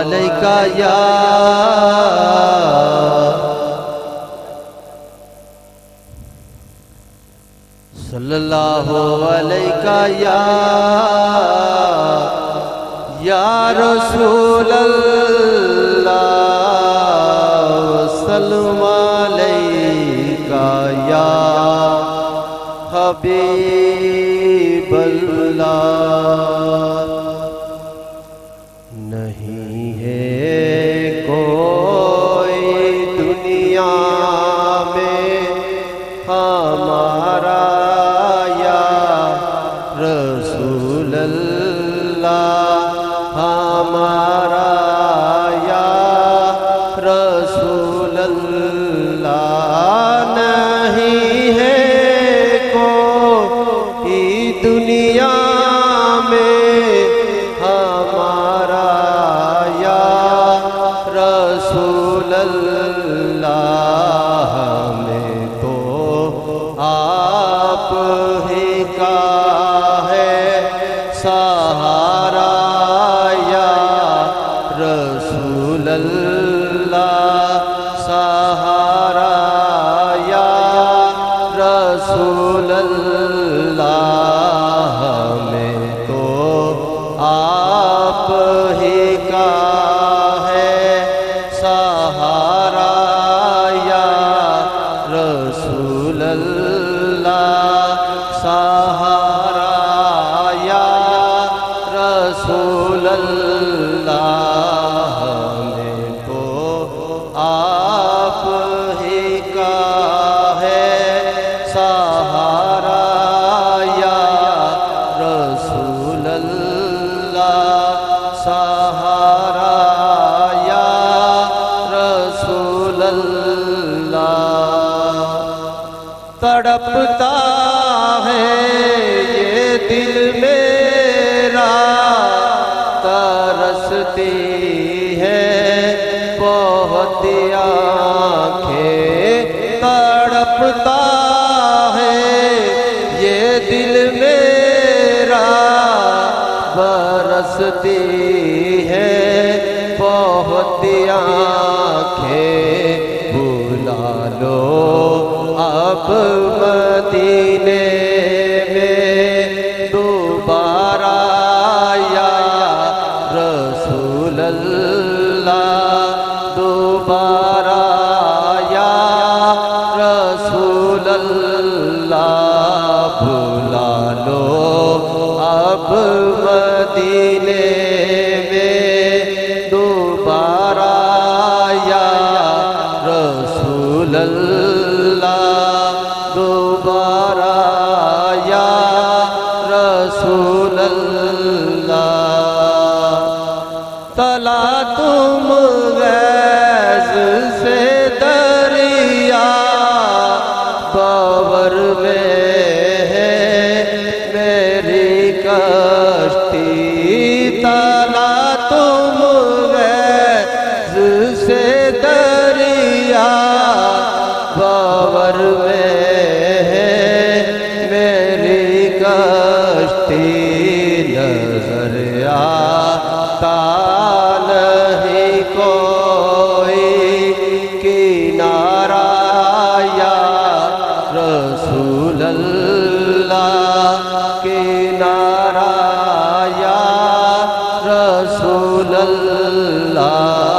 علیکہ یا صلی اللہ علیکہ یا رسول اللہ وسلم علیکہ یا حبیب اللہ نہیں ہے کوئی دنیا میں ہمارا یا رسول اللہ ہمارا یا رسول اللہ نہیں ہے کوئی دنیا میں ہمارا یا رسول اللہ ہمیں تو آپ ہی کا ہے سہارا یا رسول اللہ سہارا یا رسول اللہ ہمیں تو آپ ہی کا ہے سہارا یا رسول اللہ سہارا یا رسول اللہ ہمیں تو آپ ہی کا ہے سہارا یا رسول اللہ سہارا یا رسول اللہ تڑپتا ہے یہ دل میرا ترستی ہے بہت آنکھیں تڑپتا ہے یہ دل میرا برستی ہے بہت آنکھیں بلا لو اب مدینے میں دوبارہ یا رسول اللہ دوبارہ یا رسول اللہ بلا لو اب مدینے میں دوبارہ یا رسول اللہ دوبارہ یا رسول اللہ تلا تم غیظ سے دریا باور میں ہے میری کشتی تلا تم غیظ سے دریا باور میں ہے میری کشتی نظر آتا نہیں کوئی کنارہ یا رسول اللہ کنارہ یا رسول اللہ